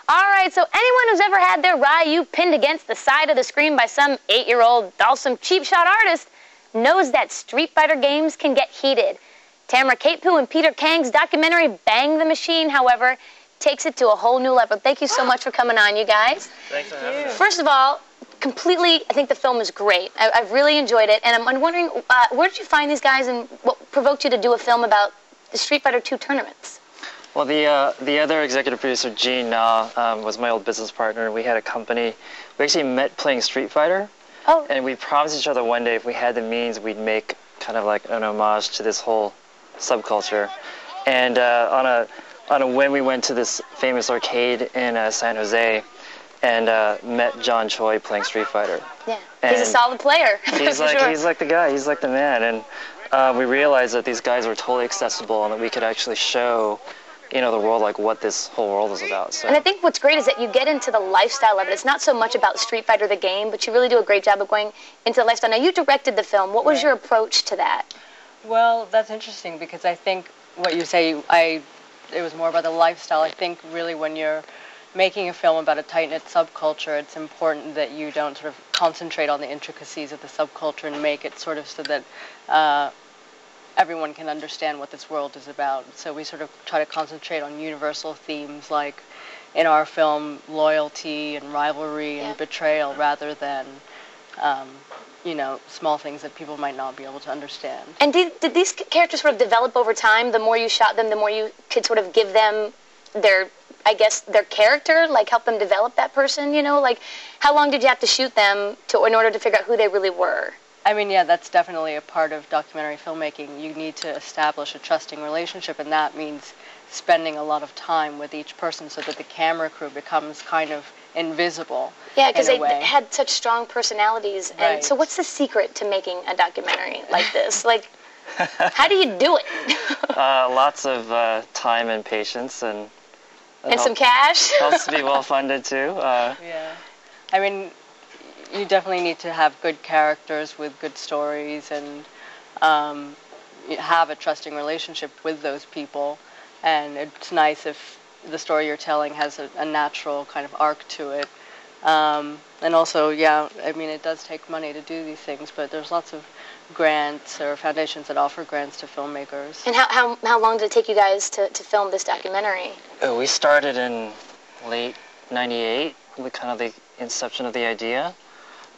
Alright, so anyone who's ever had their Ryu pinned against the side of the screen by some 8-year-old awesome cheap shot artist knows that Street Fighter games can get heated. Tamara Capew and Peter Kang's documentary Bang the Machine, however, takes it to a whole new level. Thank you so much for coming on, you guys. Thanks for having us. First of all, completely, I think the film is great. I've really enjoyed it, and I'm wondering, where did you find these guys, and what provoked you to do a film about the Street Fighter 2 tournaments? Well, the other executive producer, Gene Na, was my old business partner. We had a company. We actually met playing Street Fighter, and we promised each other one day if we had the means, we'd make kind of like an homage to this whole subculture. And on a whim, we went to this famous arcade in San Jose and met John Choi playing Street Fighter. Yeah, and he's a solid player. He's like the guy. He's like the man. And we realized that these guys were totally accessible and that we could actually show, you know, the world like what this whole world is about. So. And I think what's great is that you get into the lifestyle of it. It's not so much about Street Fighter the game, but you really do a great job of going into the lifestyle. Now, you directed the film. What was your approach to that? Well, that's interesting because I think what you say, it was more about the lifestyle. I think really when you're making a film about a tight-knit subculture, it's important that you don't sort of concentrate on the intricacies of the subculture and make it sort of so that everyone can understand what this world is about. So we sort of try to concentrate on universal themes like, in our film, loyalty and rivalry and betrayal rather than, you know, small things that people might not be able to understand. And did these characters sort of develop over time? The more you shot them, the more you could sort of give them their, I guess, their character, like help them develop that person, you know? Like, how long did you have to shoot them in order to figure out who they really were? I mean, yeah, that's definitely a part of documentary filmmaking. You need to establish a trusting relationship, and that means spending a lot of time with each person so that the camera crew becomes kind of invisible. Yeah, because they had such strong personalities. And right. So what's the secret to making a documentary like this? Like, how do you do it? Lots of time and patience and some cash. Helps to be well funded too. Yeah, I mean, you definitely need to have good characters with good stories and have a trusting relationship with those people. And it's nice if the story you're telling has a natural kind of arc to it. And also, yeah, I mean, it does take money to do these things, but there's lots of grants or foundations that offer grants to filmmakers. And how long did it take you guys to film this documentary? We started in late '98, with kind of the inception of the idea.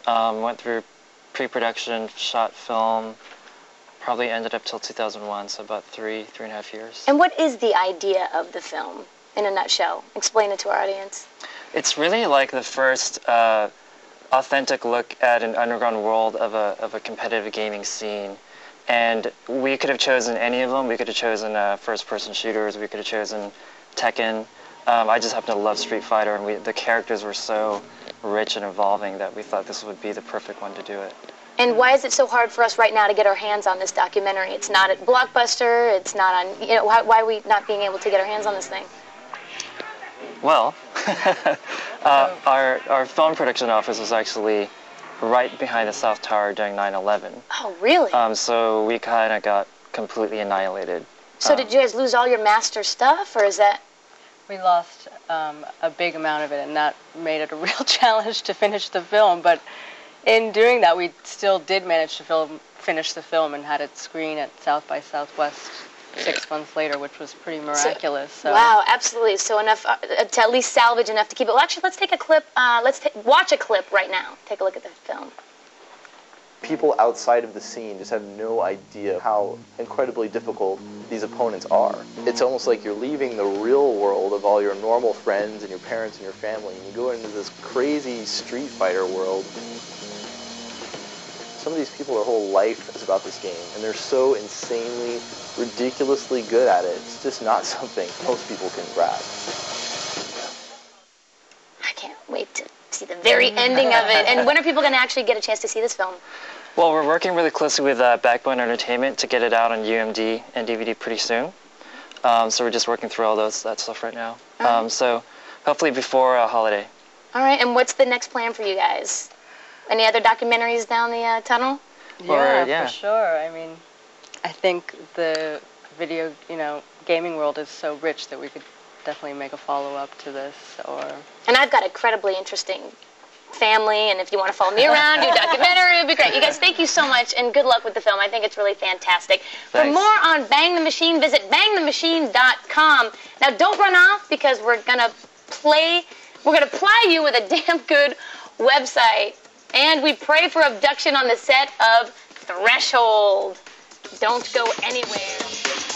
Went through pre-production, shot film, probably ended up till 2001, so about three and a half years. And what is the idea of the film, in a nutshell? Explain it to our audience. It's really like the first authentic look at an underground world of a competitive gaming scene. And we could have chosen any of them. We could have chosen first-person shooters. We could have chosen Tekken. I just happen to love Street Fighter, and the characters were so rich and evolving that we thought this would be the perfect one to do it. And why is it so hard for us right now to get our hands on this documentary? It's not at Blockbuster, it's not on, you know, why are we not being able to get our hands on this thing? Well, our film production office was actually right behind the South Tower during 9/11. Oh, really? So we kind of got completely annihilated. So did you guys lose all your master stuff, or is that... We lost a big amount of it, and that made it a real challenge to finish the film. But in doing that, we still did manage to finish the film and had it screen at South by Southwest 6 months later, which was pretty miraculous. So. Wow, absolutely. So enough to at least salvage enough to keep it. Well, actually, let's take a clip. Watch a clip right now. Take a look at the film. People outside of the scene just have no idea how incredibly difficult these opponents are. It's almost like you're leaving the real world of all your normal friends and your parents and your family, and you go into this crazy Street Fighter world. Some of these people, their whole life is about this game, and they're so insanely, ridiculously good at it. It's just not something most people can grasp. I can't wait to see the very ending of it. And when are people going to actually get a chance to see this film? Well, we're working really closely with Backbone Entertainment to get it out on UMD and DVD pretty soon. So we're just working through all that stuff right now. So hopefully before holiday. All right, and what's the next plan for you guys? Any other documentaries down the tunnel? Yeah, for sure. I mean, I think the video, gaming world is so rich that we could definitely make a follow-up to this. And I've got an incredibly interesting family, and if you want to follow me around, do a documentary, it would be great. You guys, thank you so much, and good luck with the film. I think it's really fantastic. Thanks. For more on Bang the Machine, visit bangthemachine.com. Now, don't run off, because we're gonna ply you with a damn good website, and we pray for abduction on the set of Threshold. Don't go anywhere.